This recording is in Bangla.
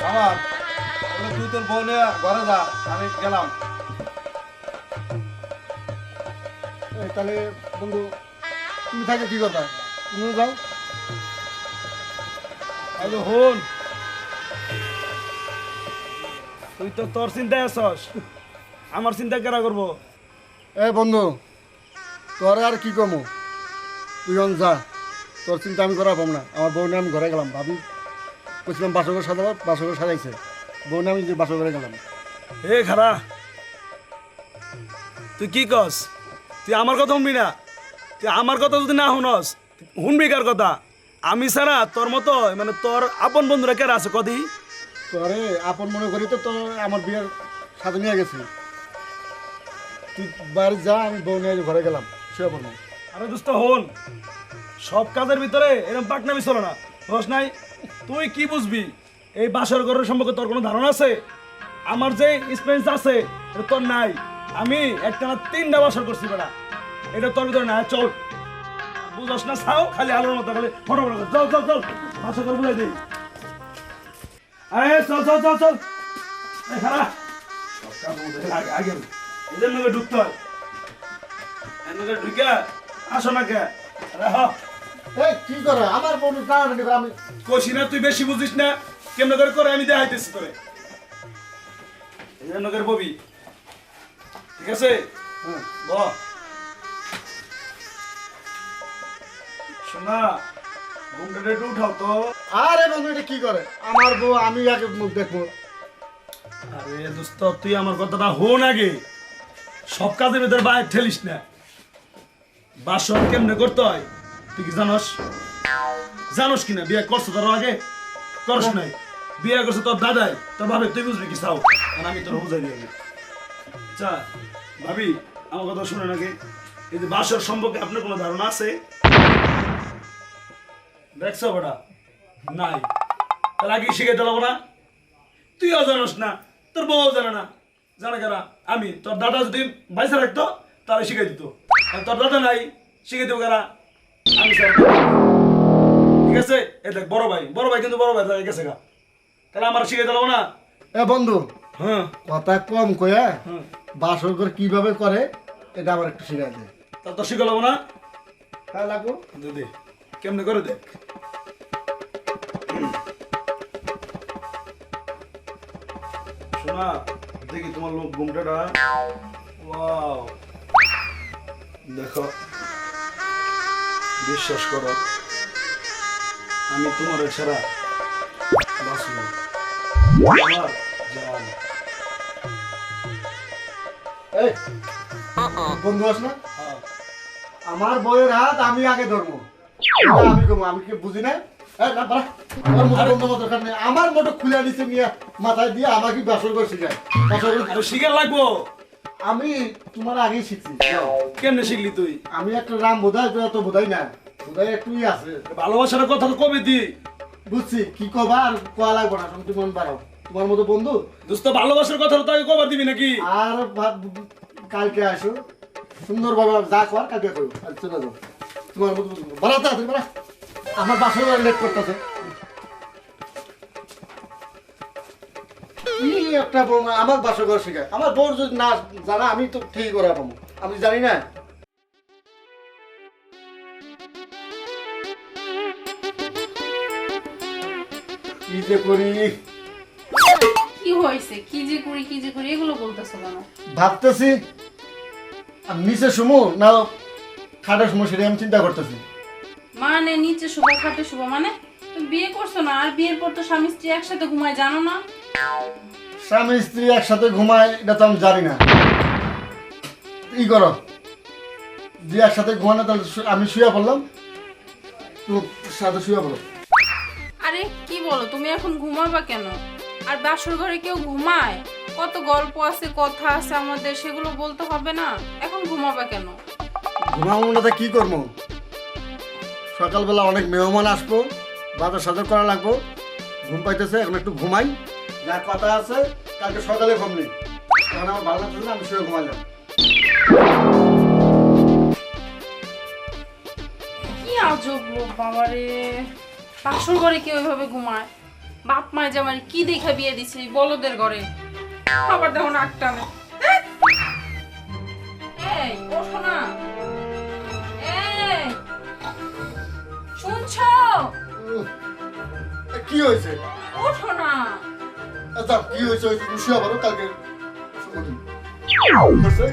আমার তুই তোর বউ নিয়ে ঘরে যা, আমি গেলাম। তাহলে বন্ধু তুমি থাকে কি কথা, তুমি যাও। আরে হন, তুই তো তোর চিন্তায় আছস, আমার চিন্তা কেরা করবো? বন্ধু তোর আর কি কমো, তুই যা, তোর চিন্তা আমি করা পাবো না। আমার বউ নিয়ে আমি ঘরে গেলাম, ভাবি বলছিলাম বাসঘর সাজাবো, বাসঘর সাজাইছে, বউ নিয়ে আমি যে বাসর ঘরে গেলাম। এ খারা, তুই কি কস? তুই আমার কথা শুনবি না? তুই আমার কথা যদি না শুনস, শুনবি কার কথা? আমি ছাড়া তোর মতো মানে তোর আপন বন্ধুরা কেরা আছে কদি? তোরে আপন মনে করি তো তোর আমার বিয়ের সাথে নিয়ে গেছি, তুই বাড়ি যা, আমি বউ নিয়ে ঘরে গেলাম, শুয়ে পড়বো। আরে দোস্ত হন, সব কাজের ভিতরে এরকম পাকনামি চলো না, রস নাই। তুই কি বুঝবি এই বাসর ঘরের সম্পর্কে? তোর কোনো ধারণা আছে? আমার যে এক্সপিরিয়েন্স আছে এটা তোর নাই। আমি একটা না 3টা বাসর করছি বেড়া, এটা তোর ভিতরে না। চল, বুঝস না ছাও, খালি আলোর মতো খালি ফটো ফটো। চল চল চল, বাসর ঘর বুঝাই দিই। আরে চল চল চল চল, এই খারা সব কাজ মধ্যে আগে আগে এদের লোকে ঢুকতে হয়, এদের ঢুকে আসো না কে? আরে হ, কি করে আমার বউ টানাটানি করে, আমি কইছি না তুই বেশি বুঝিস না? কেমন করে করে আমি দেখাইতেছি তোরে। এই জন্য করে ববি, ঠিক আছে? ব শোনা, ঘুমটা একটু উঠাও তো। আরে বন্ধু এটা কি করে, আমার বউ আমি আগে মুখ দেখবো। আরে দোস্ত, তুই আমার কথাটা হন আগে, সব কাজের ভিতরে বাইরে ঠেলিস না। বাসন কেমনে করতে হয় তুই কি জানোস? জানোস কিনা? বিয়ে করছো তোর আগে? করস নাই? বিয়ে করছো তোর দাদাই, তোর ভাবে, তুই বুঝবি কি চাও? আর আমি তোর বুঝাই দিই। আচ্ছা ভাবি, আমার কথা শুনে নাকি? এই যে বাসর সম্পর্কে আপনার কোনো ধারণা আছে? দেখছো বেটা? নাই। তাহলে আগে শিখে দিলাম না? তুইও জানোস না, তোর বউও জানে না। জানে কারা? আমি। তোর দাদা যদি বাইসা রাখতো তাহলে শিখাই দিত। আর তোর দাদা নাই, শিখাই দেবো কারা? আমি স্যার। ঠিক আছে? এই দেখ বড় ভাই, বড় ভাই কিন্তু বড় ভাই তাই গেছে গা। তাহলে আমার শিখাই দিলাম না? বন্ধু হ্যাঁ কথা কম কয়া, হ্যাঁ, বাসর ঘর কিভাবে করে এটা আমার একটু শিখাই দে। তাহলে তো শিখালাম না? হ্যাঁ লাগবো। দে কেমনে করে দেখ। শোনা, দেখি তোমার লোক ঘুমটাটা। ওয়াও, দেখো, বিশ্বাস করো, আমি তোমার ছাড়া বাঁচি না। আমার জান। এই বন্ধু আস না, হ্যাঁ, আমার বউয়ের হাত আমি আগে ধরবো, এটা আমি কমো, আমি কি বুঝি না? না বাড়া, আমার মোটো বন্ধ মতো দরকার নেই, আমার মোটো খুলে নিচে নিয়ে মাথায় দিয়ে আমাকে বাসর ঘর শিখায়। বাসর ঘর আরে শিকার লাগবো। আমি তোমার আগেই শিখছি। যাও। কেমনে শিখলি তুই? আমি একটা রাম বোধাই, তোরা তো বোধাই না, বোধাই একটুই আছে। ভালোবাসার কথা তো কবে দি? বুঝছি, কি কবা আর কোয়া লাগবো না, তুমি মন বাড়াও, তোমার মতো বন্ধু। দোস্ত, ভালোবাসার কথা তো আগে কবার দিবি নাকি? আর কালকে আসো, সুন্দরভাবে যা কর কালকে করো, আর চলে যাও তোমার মতো বন্ধু। বাড়াতে আছে বাড়া, আমার বাসর লেট করতেছে। কি একটা বৌমা আমার বাসর ঘর শেখায়, আমার বউর যদি না জানা আমি তো ঠিক করে পাবো, আমি জানি না। কি যে করি, কি হয়েছে? কি যে করি কি যে করি এগুলো বলতেছো কেন? ভাবতেছি আর নিচে শুমু না খাটের শুমু, সেটা আমি চিন্তা করতেছি। মানে নিচে শুভ খাটে শুভ মানে? তুমি বিয়ে করছো না, আর বিয়ের পর তো স্বামী স্ত্রী একসাথে ঘুমায়, জানো না? স্বামী স্ত্রী একসাথে ঘুমায় এটা তো আমি জানি না। ই করো, যে একসাথে ঘুমানো, তাহলে আমি শুয়ে পড়লাম, তুমি সাথে শুয়ে পড়ো। আরে কি বলো, তুমি এখন ঘুমাবা কেন? আর বাসর ঘরে কেউ ঘুমায়? কত গল্প আছে, কথা আছে আমাদের, সেগুলো বলতে হবে না? এখন ঘুমাবা কেন? ঘুমাবো না তো কি করবো, সকালবেলা অনেক মেহমান আসবো, বাজার সাজার করা লাগবো, ঘুম পাইতেছে, এখন একটু ঘুমাই, যা কথা আছে কালকে সকালে ঘুম নেই, কারণ আমার ভালো লাগছে না, আমি শুয়ে ঘুমাইলাম। কি আজব লোক বাবারে, বাসর ঘরে কেউ এভাবে ঘুমায়? বাপ মায় যে আমার কি দেখা বিয়ে দিছে এই বলদের ঘরে, আবার দেখো নাক টানে। এই ওঠো না, এই শুনছো? কি হয়েছে? ওঠো না। আচ্ছা কি হয়েছে? ওই খুশি আবারও কালকে হয়েছে?